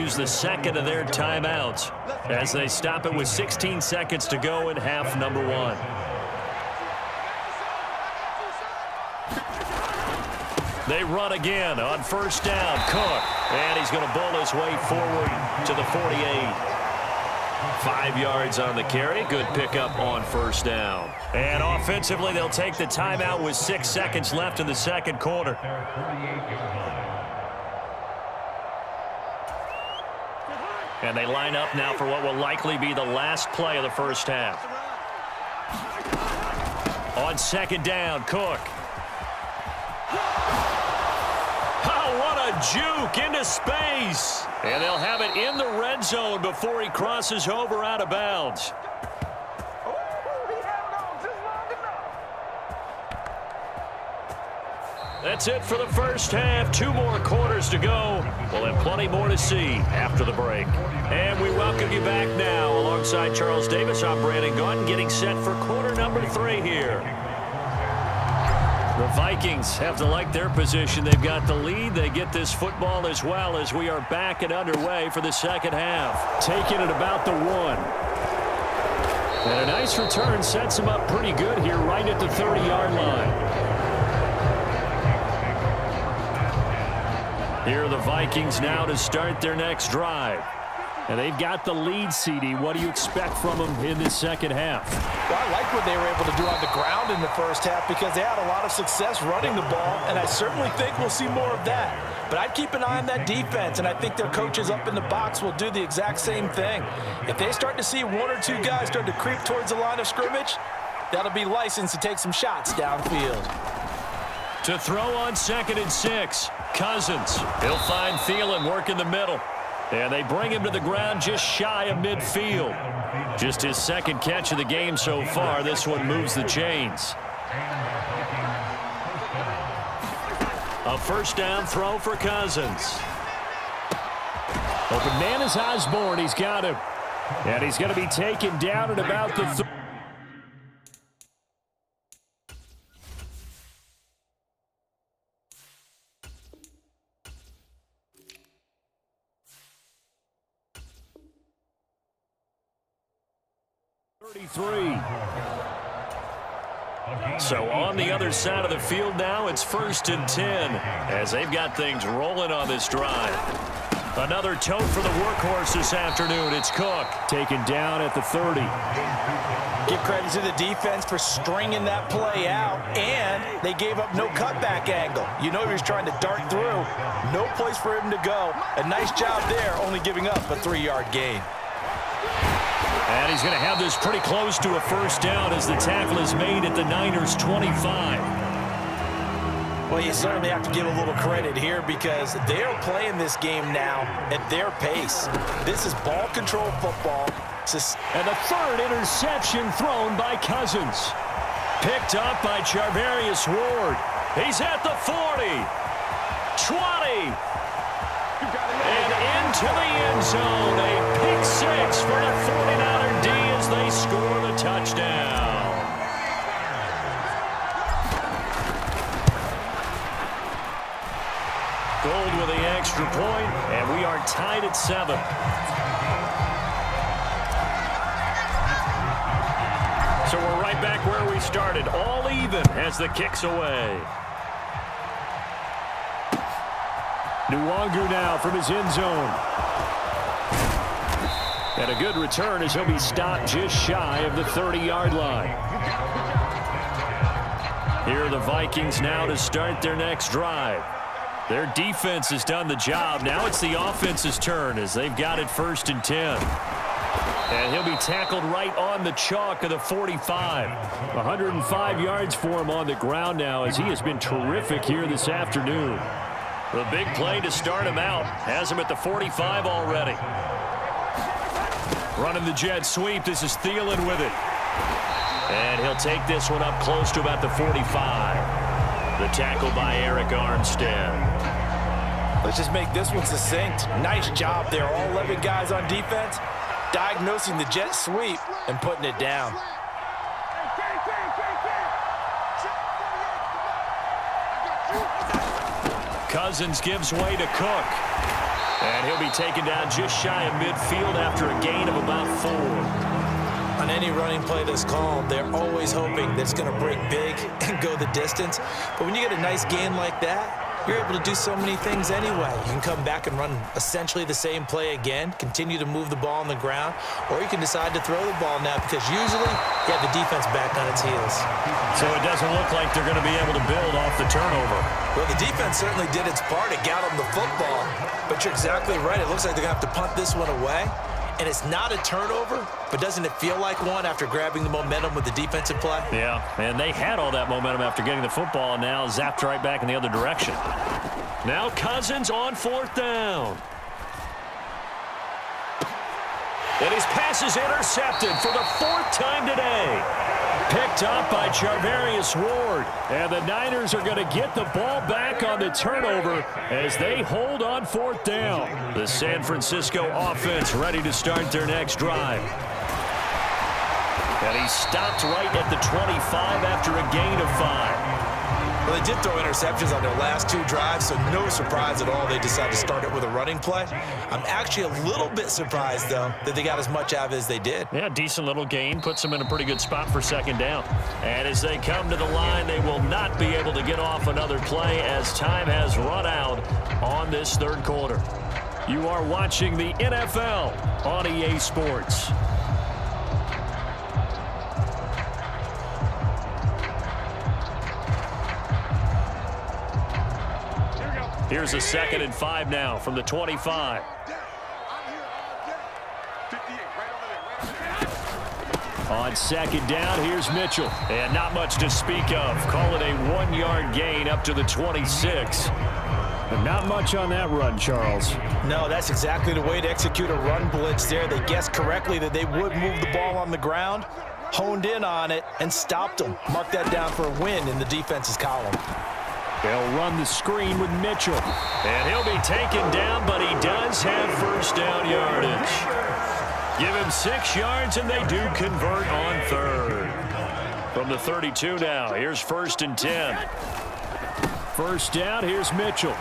use the second of their timeouts as they stop it with 16 seconds to go in half number one. They run again on first down. Cook. And he's going to bull his way forward to the 48. 5 yards on the carry. Good pickup on first down. And offensively, they'll take the timeout with 6 seconds left in the second quarter. And they line up now for what will likely be the last play of the first half. On second down, Cook. Juke into space. And they'll have it in the red zone before he crosses over out of bounds. That's it for the first half. 2 more quarters to go. We'll have plenty more to see after the break. And we welcome you back now. Alongside Charles Davis, I'm Brandon Gunn, getting set for quarter number 3 here. The Vikings have to like their position. They've got the lead. They get this football as well as we are back and underway for the second half. Taking it about the 1. And a nice return sets them up pretty good here right at the 30-yard line. Here are the Vikings now to start their next drive. And they've got the lead, CD. What do you expect from them in this second half? Well, I like what they were able to do on the ground in the first half because they had a lot of success running the ball, and I certainly think we'll see more of that. But I'd keep an eye on that defense, and I think their coaches up in the box will do the exact same thing. If they start to see 1 or 2 guys start to creep towards the line of scrimmage, that'll be licensed to take some shots downfield. To throw on 2nd and 6, Cousins. He'll find Thielen working the middle. And they bring him to the ground just shy of midfield. Just his second catch of the game so far. This one moves the chains. A first down throw for Cousins. Open man is Osborne. He's got him. And he's going to be taken down at about the 33. So on the other side of the field now, it's 1st and 10 as they've got things rolling on this drive. Another tote for the workhorse this afternoon. It's Cook. Taken down at the 30. Give credit to the defense for stringing that play out, and they gave up no cutback angle. You know he was trying to dart through. No place for him to go. A nice job there, only giving up a 3-yard gain. And he's going to have this pretty close to a first down as the tackle is made at the Niners' 25. Well, you certainly have to give a little credit here because they're playing this game now at their pace. This is ball control football. And the 3rd interception thrown by Cousins. Picked up by Charvarius Ward. He's at the 40. 20. And into the end zone. A pick 6 for the 49er D as they score the touchdown. Gold with the extra point, and we are tied at 7. So we're right back where we started, all even as the kick's away. Nwangu now from his end zone. And a good return as he'll be stopped just shy of the 30-yard line. Here are the Vikings now to start their next drive. Their defense has done the job. Now it's the offense's turn as they've got it 1st and 10. And he'll be tackled right on the chalk of the 45. 105 yards for him on the ground now as he has been terrific here this afternoon. The big play to start him out has him at the 45 already. Running the jet sweep. This is Thielen with it. And he'll take this one up close to about the 45. The tackle by Eric Armstead. Let's just make this one succinct. Nice job there. All 11 guys on defense diagnosing the jet sweep and putting it down. Cousins gives way to Cook. And he'll be taken down just shy of midfield after a gain of about 4. On any running play that's called, they're always hoping that it's going to break big and go the distance. But when you get a nice gain like that, you're able to do so many things anyway. You can come back and run essentially the same play again, continue to move the ball on the ground, or you can decide to throw the ball now because usually you have the defense back on its heels. So it doesn't look like they're going to be able to build off the turnover. Well, the defense certainly did its part. It got them the football, but you're exactly right. It looks like they're going to have to punt this one away. And it's not a turnover, but doesn't it feel like one after grabbing the momentum with the defensive play? Yeah, and they had all that momentum after getting the football, and now zapped right back in the other direction. Now Cousins on 4th down. And his pass is intercepted for the 4th time today. Picked up by Charvarius Ward. And the Niners are going to get the ball back on the turnover as they hold on 4th down. The San Francisco offense ready to start their next drive. And he stopped right at the 25 after a gain of 5. Well, they did throw interceptions on their last 2 drives, so no surprise at all they decided to start it with a running play. I'm actually a little bit surprised, though, that they got as much out of it as they did. Yeah, decent little gain. Puts them in a pretty good spot for 2nd down. And as they come to the line, they will not be able to get off another play as time has run out on this 3rd quarter. You are watching the NFL on EA Sports. Here's a 2nd and 5 now from the 25. On 2nd down, here's Mitchell. And not much to speak of. Call it a 1-yard gain up to the 26. And not much on that run, Charles. No, that's exactly the way to execute a run blitz there. They guessed correctly that they would move the ball on the ground, honed in on it, and stopped them. Mark that down for a win in the defense's column. They'll run the screen with Mitchell. And he'll be taken down, but he does have 1st down yardage. Give him 6 yards, and they do convert on 3rd. From the 32 now, here's 1st and 10. 1st down, here's Mitchell.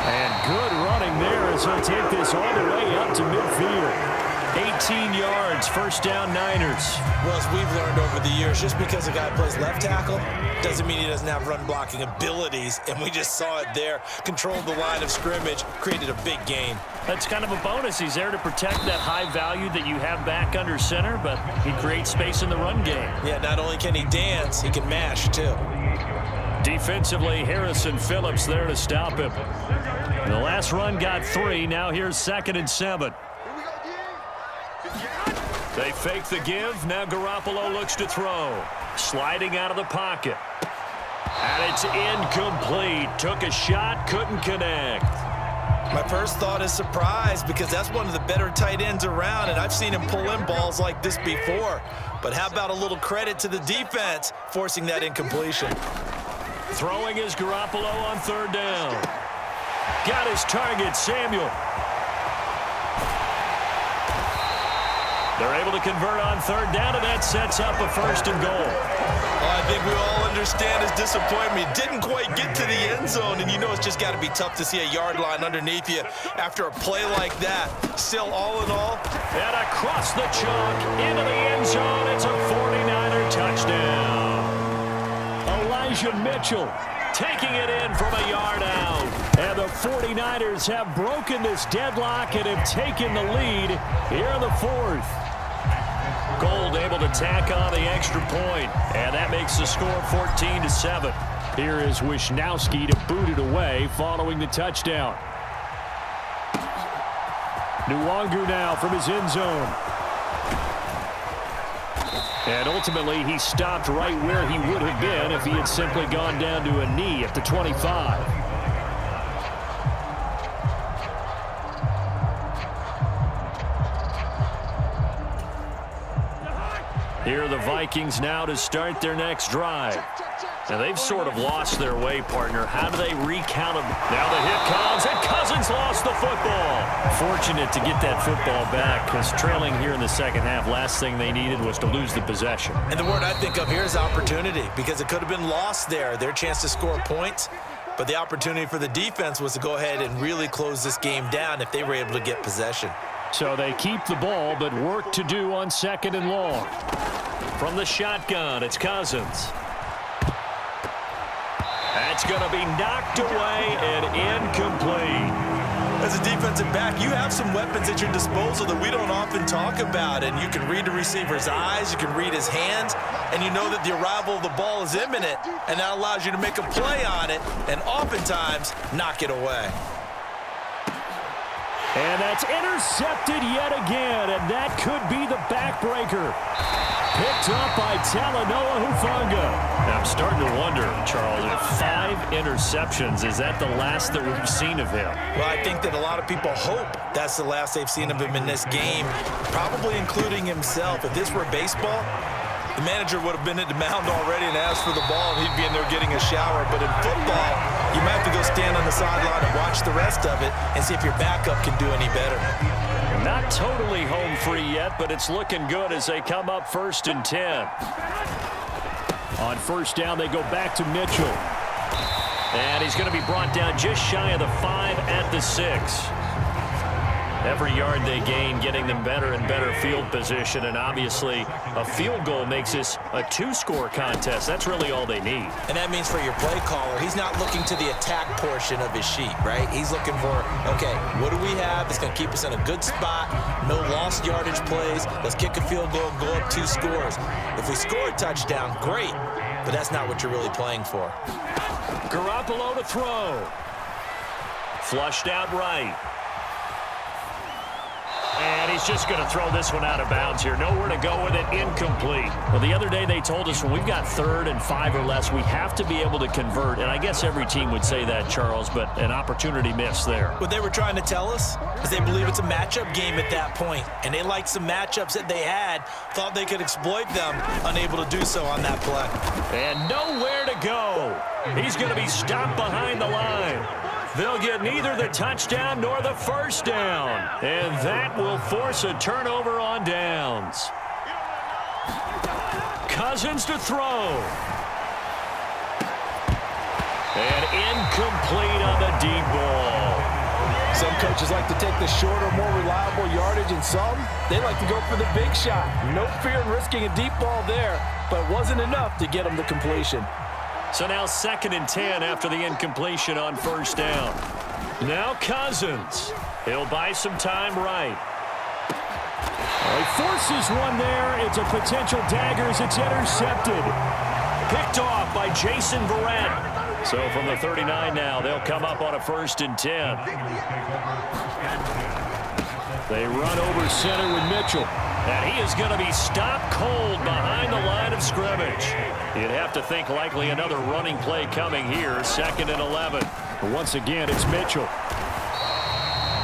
And good running there as he'll take this all the way up to midfield. 18 yards, 1st down Niners. Well, as we've learned over the years, just because a guy plays left tackle doesn't mean he doesn't have run blocking abilities, and we just saw it there. Controlled the line of scrimmage, created a big gain. That's kind of a bonus. He's there to protect that high value that you have back under center, but he creates space in the run game. Yeah, not only can he dance, he can mash, too. Defensively, Harrison Phillips there to stop him. The last run got 3. Now here's 2nd and 7. They fake the give. Now Garoppolo looks to throw. Sliding out of the pocket. And it's incomplete. Took a shot, couldn't connect. My first thought is surprise because that's one of the better tight ends around, and I've seen him pull in balls like this before. But how about a little credit to the defense forcing that incompletion? Throwing is Garoppolo on 3rd down. Got his target, Samuel. They're able to convert on 3rd down, and that sets up a 1st and goal. Well, I think we all understand his disappointment. He didn't quite get to the end zone, and you know it's just got to be tough to see a yard line underneath you after a play like that. Still, all in all. And across the chalk, into the end zone, it's a 49er touchdown. Elijah Mitchell taking it in from a yard out. And the 49ers have broken this deadlock and have taken the lead here in the 4th. Gold able to tack on the extra point, and that makes the score 14-7. Here is Wisnowski to boot it away following the touchdown. Nwangu now from his end zone. And ultimately, he stopped right where he would have been if he had simply gone down to a knee at the 25. Here are the Vikings now to start their next drive. Now, they've sort of lost their way, partner. How do they recount them? Now the hit comes, and Cousins lost the football. Fortunate to get that football back, because trailing here in the 2nd half, last thing they needed was to lose the possession. And the word I think of here is opportunity, because it could have been lost there. Their chance to score points. But the opportunity for the defense was to go ahead and really close this game down if they were able to get possession. So they keep the ball, but work to do on 2nd and long. From the shotgun, it's Cousins. That's going to be knocked away and incomplete. As a defensive back, you have some weapons at your disposal that we don't often talk about, and you can read the receiver's eyes, you can read his hands, and you know that the arrival of the ball is imminent, and that allows you to make a play on it and oftentimes knock it away. And that's intercepted yet again, and that could be the backbreaker. Picked up by Talanoa Hufanga. Now I'm starting to wonder, Charles, if 5 interceptions, is that the last that we've seen of him? Well, I think that a lot of people hope that's the last they've seen of him in this game, probably including himself. If this were baseball, the manager would have been at the mound already and asked for the ball, and he'd be in there getting a shower. But in football, you might have to go stand on the sideline and watch the rest of it and see if your backup can do any better. Not totally home free yet, but it's looking good as they come up 1st and 10. On 1st down, they go back to Mitchell. And he's going to be brought down just shy of the 5 at the 6. Every yard they gain, getting them better and better field position, and obviously a field goal makes this a 2-score contest. That's really all they need. And that means for your play caller, he's not looking to the attack portion of his sheet, right? He's looking for, okay, what do we have that's going to keep us in a good spot, no lost yardage plays, let's kick a field goal and go up 2 scores. If we score a touchdown, great, but that's not what you're really playing for. Garoppolo to throw. Flushed out right. And he's just going to throw this one out of bounds here. Nowhere to go with it. Incomplete. Well, the other day they told us when we've got 3rd and 5 or less, we have to be able to convert. And I guess every team would say that, Charles, but an opportunity missed there. What they were trying to tell us is they believe it's a matchup game at that point. And they liked some matchups that they had, thought they could exploit them, unable to do so on that play. And nowhere to go. He's going to be stopped behind the line. They'll get neither the touchdown nor the 1st down. And that will force a turnover on downs. Cousins to throw. And incomplete on the deep ball. Some coaches like to take the shorter, more reliable yardage, and some, they like to go for the big shot. No fear in risking a deep ball there, but it wasn't enough to get them to completion. So now 2nd and 10 after the incompletion on 1st down. Now Cousins. He'll buy some time right. He forces one there. It's a potential dagger as it's intercepted. Picked off by Jason Verrett. So from the 39 now, they'll come up on a 1st and 10. They run over center with Mitchell. And he is going to be stopped cold behind the line of scrimmage. You'd have to think likely another running play coming here, 2nd and 11. But once again, it's Mitchell.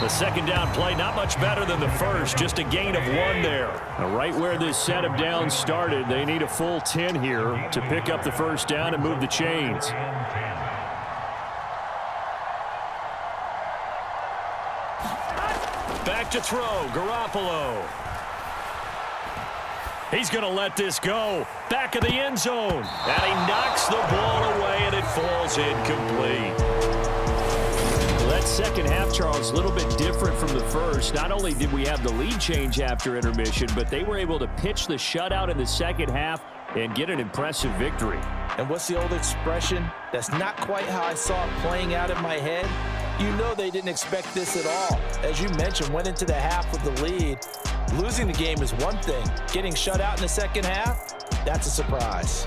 The 2nd down play, not much better than the 1st, just a gain of 1 there. Now, right where this set of downs started, they need a full 10 here to pick up the 1st down and move the chains. Back to throw, Garoppolo. He's going to let this go. Back of the end zone. And he knocks the ball away, and it falls incomplete. Well, that 2nd half, Charles, a little bit different from the 1st. Not only did we have the lead change after intermission, but they were able to pitch the shutout in the 2nd half and get an impressive victory. And what's the old expression? That's not quite how I saw it playing out in my head. You know they didn't expect this at all. As you mentioned, went into the half with the lead. Losing the game is one thing. Getting shut out in the 2nd half, that's a surprise.